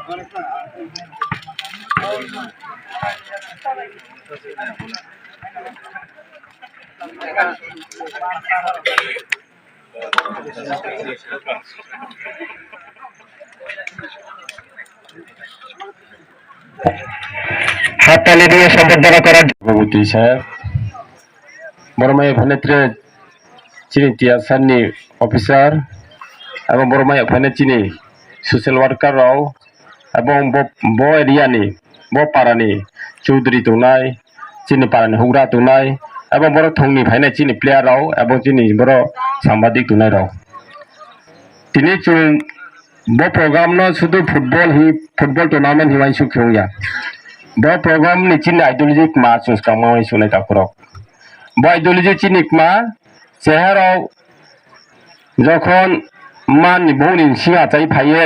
হাততালি দিয়ে সম্বর্ধনা করার সভাপতি সাহেব বড়মাই অভিনেত্রী চিনি টিয়াসারনি অফিসার এবং বড়মাই অভিনেত্রী চিনি সোশ্যাল ওয়ার্কার রাও এবং ব এরিয়াनि ब पारानि चौधरी दंनाय चिनि पारानि हुग्रा दंनाय এবং বড় থংনি ফাইনাय चिनि प्लेयार राव এবং चिनि बड़ सांबादिक दंनाय राव तिनि चुं ब प्रोग्राम न शुधु फुटबल टूर्नामेंट हिवाय सुख्यौया ब प्रोग्राम नि चिनि आइडियोलॉजी मा सुस्कामाय सुनाय दाखुरक ब आइडियोलॉजी चिनि मा চেহারাও যখন মান বউনি সিঙা চাই ফাইয়ে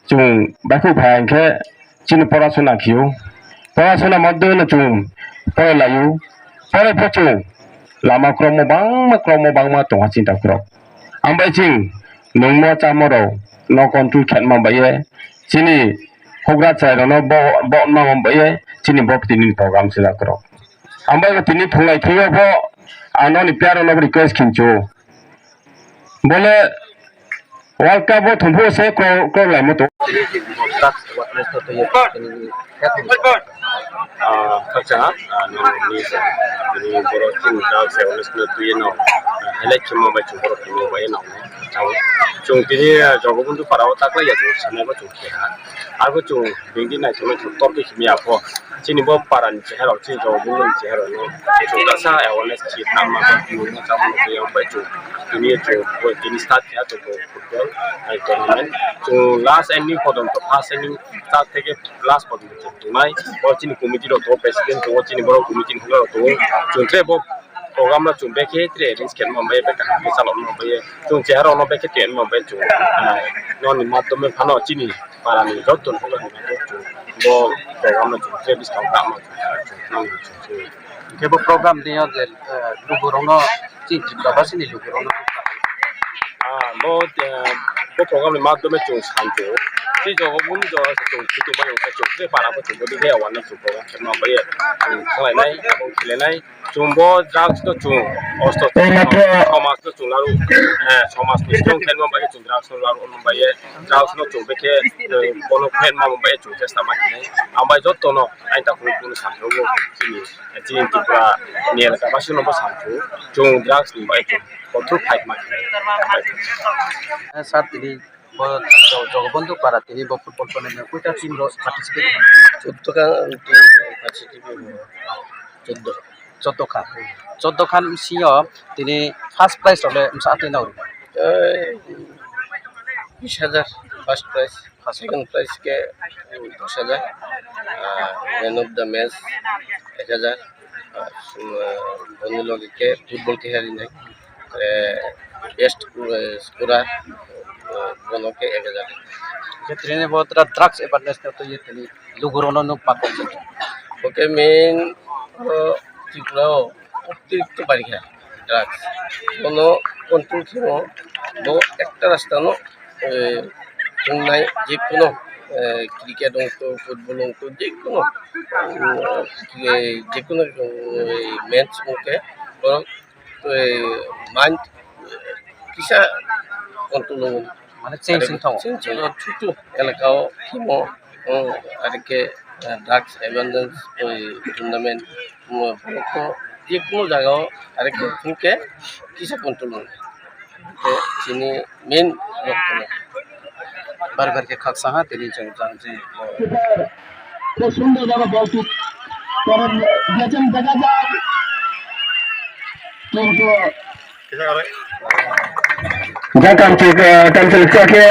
जों बाइक फायखे चिनि पढ़ाशोना खियो पढ़ाशोना मध्य जों फरायलायो फरायफोर लामा क्रम बांमा दंहा चिंता खरक आमबाय चिं नोंमो चामरो न कंट्रोल खेतमा बाये चिनि होग्रा चाइरो न ब मा बाये चिनि बपतिनि प्रोग्राम सिला खरक आमबाय तिनि फुंलाय थियो ब आननि प्यारो न रिक्वेस्ट खिंचो बोले World Cup वो थंबो से को लाइ मतो kaca ni boro tin da se ones no tuye no hele chimo ba chu boro kimo ba no chau chung ti jogo bundu parao ta kla ya jo sane ba chu kha ar go chu bingi na chu tor ki mi apo chini bo paran che hero chi jo bundu che hero no chu da sa ya ones chi ta ma ba chu no cha mo ke yo ba chu ni chu ko ni start ya to football ai tournament chu last ending podon to first ending start থেকে last podon to nai bo chini committee ro to president to chini boro committee hulo to chuntre bo program la chumbe ke tre ris ken mo be ka ha salon mo be chung che ro no be ke ten mo be chu non ni mat to me phano chini para ni jot to hulo ni chu bo program la chumtre bis ka mo chu ke bo program dia de luguro no chi ka basini luguro no bo program ni mat to me chu sanjoที่จะว่ามุ่งจะจุดที่ตัวมันจะจุดที่ปาราก็จุดที่แค่วันนั้นจุดก็แค่มาไปทั้งหลายในบางทีเลยในจุดบ่จากก็จุดออสโตชอมาสก็จุดแล้วชอมาสนี่จุดแค่มาไปจุดจากแล้วมันไปจากก็จุดไปแค่บนแผ่นมาไปจุดแค่สามารถนี่อาไปจดตัวเนาะไอ้ตาคุณคุณสามชั่วโมงที่นี่ที่นี่ที่ว่าเนี่ยแล้วก็บ้านเราบ้านสามชั่วจุดจากนี่ไปจุดก็ทุกไทยมาsaat ini Jogobontu para tini bo football tournament kuita team ro participate 14 kan participate 14 kan sio tini first prize ole saat ini 20,000 first prize second prize ke 10,000 man of the match 1,000 दोनों लोग के football के हेरी नहीं best scorer दोनों के 1,000 के ट्रेने बहुत तरह ड्रग्स अवेयरनेस तो ये तनी लुगुरोनो नु पाको ओके मेन चिकलो अतिरिक्त बारी है ड्रग्स दोनों कंट्रोल किनो वो একটা রাস্তা নো নাই যে কোনো ক্রিকেট তো ফুটবল তো যে কোনো ম্যাচ ওকে বরং মাইন্ড কিসা কন্ট্রোল মানে চেঞ্জ থাও ছোট এলাকাও কিমো আর কে ড্রাগস অ্যাবেন্ডেন্স টুর্নামেন্ট যে কোনো জায়গাও আর কে থেকে কিসা কন্ট্রোল চিনি মেন লক্ষ্য बार के खक्सा हां तेनी जान जे तो सुंदर जगह बॉल पर गजन जगह जा तो किसा करे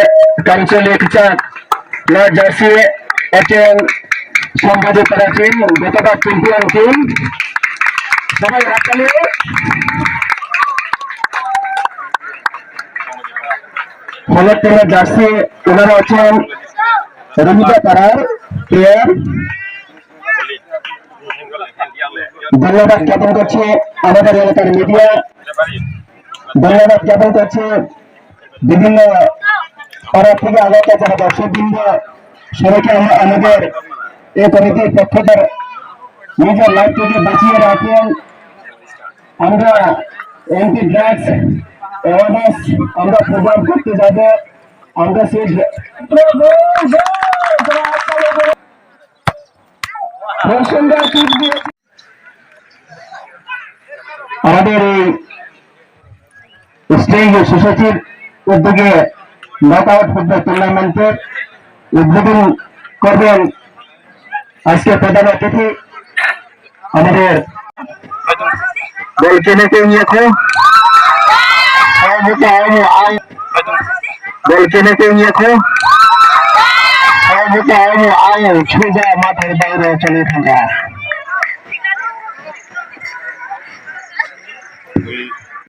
काउंसिल के ना जर्सी अटेन संबंधित para tim gotaka champion tim সবাই হাততালি হলুদ টিমের জার্সি ওনারা আছেন রবিদা পাড়ার প্লেয়ার ধন্যবাদ জ্ঞাপন করছে আমাদের এলাকার মিডিয়া ধন্যবাদ জ্ঞাপন করছে বিভিন্ন পাড়া থেকে আগত যারা দর্শকবৃন্দ সবাইকে আমাদের এই কমিটির পক্ষ থেকে নিজের লাইফটাকে বাঁচিয়ে রাখেন। আমরা অ্যান্টি ড্রাগস অ্যাওয়ারনেস আমরা প্রোগ্রাম করতে যাব। আমরা সেই আমাদের এই স্টেজ সোসাইটির উদ্যোগে নকআউট ফুটবল টুর্নামেন্টের উদ্বোধন করবেন আজকে প্রধান অতিথি আমাদের বল কিনে কে নিয়েছে বল কিনে কে নিয়েছে সোজা মাঠের বাইরে চলে থাকা